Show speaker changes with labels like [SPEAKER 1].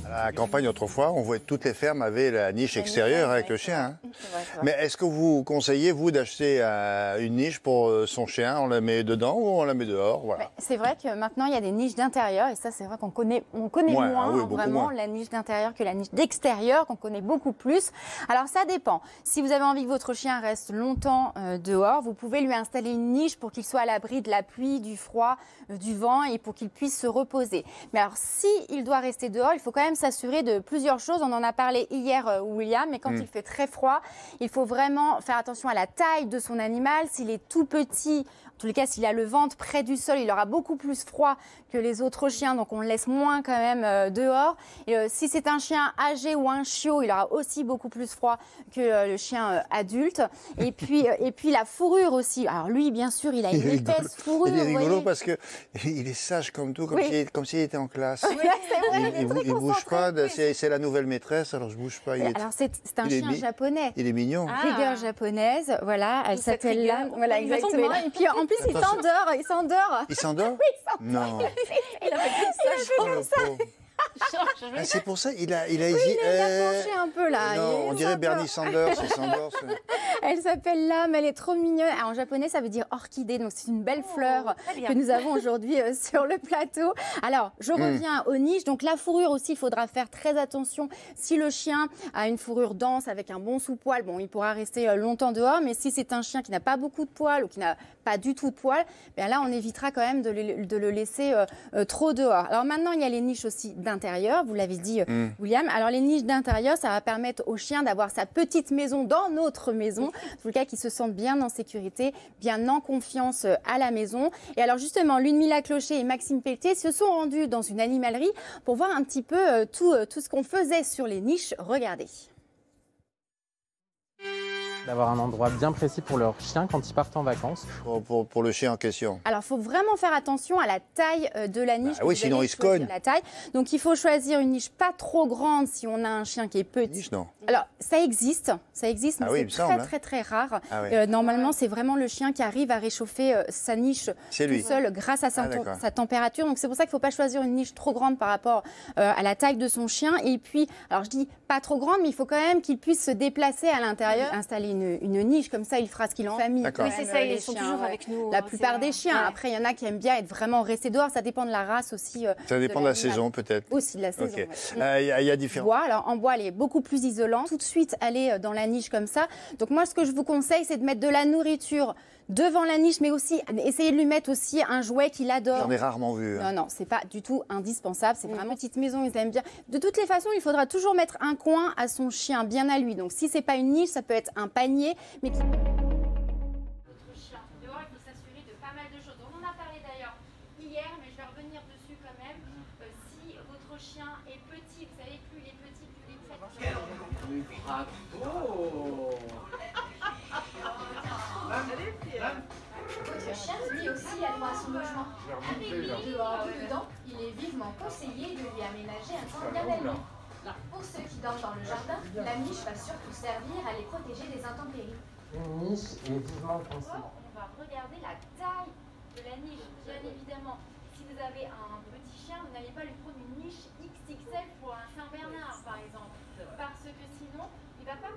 [SPEAKER 1] À la campagne, autrefois, on voit que toutes les fermes avaient la niche extérieure avec le chien. Hein.
[SPEAKER 2] Vrai.
[SPEAKER 1] Mais est-ce que vous conseillez, vous, d'acheter une niche pour son chien? On la met dedans ou on la met dehors? Voilà.
[SPEAKER 2] C'est vrai que maintenant, il y a des niches d'intérieur. Et ça, c'est vrai qu'on connaît moins, vraiment, la niche d'intérieur que la niche d'extérieur, qu'on connaît beaucoup plus. Alors, ça dépend. Si vous avez envie que votre chien reste longtemps dehors, vous pouvez lui installer une niche pour qu'il soit à l'abri de la pluie, du froid, du vent et pour qu'il puisse se reposer. Mais alors, si il doit rester dehors, il faut quand même s'assurer de plusieurs choses. On en a parlé hier, William, mais quand il fait très froid, il faut vraiment faire attention à la taille de son animal. S'il est tout petit, en tous les cas, s'il a le ventre près du sol, il aura beaucoup plus froid que les autres chiens, donc on le laisse moins quand même dehors. Et, si c'est un chien âgé ou un chiot, il aura aussi beaucoup plus froid que le chien adulte. Et puis la fourrure aussi. Alors lui, bien sûr, il a une épaisse fourrure.
[SPEAKER 1] Il est rigolo parce que il est sage comme tout, comme s'il était en classe.
[SPEAKER 2] Oui, c'est vrai,
[SPEAKER 1] il bouge pas. C'est la nouvelle maîtresse, alors je bouge pas.
[SPEAKER 2] Alors c'est un chien japonais.
[SPEAKER 1] Il est mignon.
[SPEAKER 2] Rigueur japonaise, voilà, elle s'appelle là. Voilà, exactement. Et puis en plus, il s'endort. Il s'endort.
[SPEAKER 1] Il s'endort?
[SPEAKER 2] Oui, il s'endort.
[SPEAKER 1] Non.
[SPEAKER 2] Il a fait comme ça.
[SPEAKER 1] Ah, c'est pour ça, il a
[SPEAKER 2] il a penché un peu là.
[SPEAKER 1] Non, on dirait Bernie Sanders, il s'endort.
[SPEAKER 2] Elle s'appelle l'âme, elle est trop mignonne. Alors, en japonais, ça veut dire orchidée, donc c'est une belle fleur que nous avons aujourd'hui sur le plateau. Alors, je reviens aux niches. Donc, la fourrure aussi, il faudra faire très attention. Si le chien a une fourrure dense avec un bon sous-poil, bon, il pourra rester longtemps dehors. Mais si c'est un chien qui n'a pas beaucoup de poils ou qui n'a pas du tout de poils, bien là, on évitera quand même de le laisser trop dehors. Alors maintenant, il y a les niches aussi d'intérieur, vous l'avez dit, William. Alors les niches d'intérieur, ça va permettre au chien d'avoir sa petite maison dans notre maison, pour le cas qu'il se sente bien en sécurité, bien en confiance à la maison. Et alors justement, Ludmilla Clocher et Maxime Pelletier se sont rendus dans une animalerie pour voir un petit peu tout ce qu'on faisait sur les niches. Regardez.
[SPEAKER 3] D'avoir un endroit bien précis pour leur chien quand ils partent en vacances.
[SPEAKER 1] Pour le chien en question.
[SPEAKER 2] Alors, il faut vraiment faire attention à la taille de la niche.
[SPEAKER 1] Oui, sinon il se cogne.
[SPEAKER 2] La taille. Donc, il faut choisir une niche pas trop grande si on a un chien qui est petit.
[SPEAKER 1] Niche, non.
[SPEAKER 2] Alors, ça existe, mais c'est très rare. Normalement, c'est vraiment le chien qui arrive à réchauffer sa niche tout seul grâce à sa température. Donc, c'est pour ça qu'il ne faut pas choisir une niche trop grande par rapport à la taille de son chien. Et puis, alors je dis pas trop grande, mais il faut quand même qu'il puisse se déplacer à l'intérieur, installer une niche, comme ça il fera ce qu'il a en famille.
[SPEAKER 4] Oui, c'est ça, ils sont toujours avec nous.
[SPEAKER 2] La plupart des chiens. Après, il y en a qui aiment bien être vraiment restés dehors. Ça dépend de la race aussi.
[SPEAKER 1] Ça dépend de la saison, peut-être.
[SPEAKER 2] Aussi de la saison.
[SPEAKER 1] Il y a différents.
[SPEAKER 2] Bois. Alors, en bois, elle est beaucoup plus isolante. Tout de suite, aller dans la niche comme ça. Donc, moi, ce que je vous conseille, c'est de mettre de la nourriture devant la niche, mais aussi essayer de lui mettre aussi un jouet qu'il adore.
[SPEAKER 1] J'en ai rarement vu.
[SPEAKER 2] Non, c'est pas du tout indispensable. C'est vraiment une petite maison, ils aiment bien. De toutes les façons, il faudra toujours mettre un coin à son chien, bien à lui. Donc, si c'est pas une niche, ça peut être un panier, mais qui...
[SPEAKER 5] Votre chien dehors, il faut s'assurer de pas mal de choses. On en a parlé d'ailleurs hier, mais je vais revenir dessus quand même. Si votre chien est petit, vous savez, plus il est petit, plus il est fatigué.
[SPEAKER 6] Votre chien, lui aussi, a droit à son logement. Dehors ou dedans, il est vivement conseillé de lui aménager un temps bien à lui. Pour ceux qui dorment dans le jardin, la niche va surtout servir à les protéger des intempéries.
[SPEAKER 3] Une niche est vivement conseillée.
[SPEAKER 5] On va regarder la taille de la niche. Bien évidemment, si vous avez un petit chien, vous n'allez pas lui prendre une niche XXL pour un Saint-Bernard, par exemple. Parce que sinon, il ne va pas...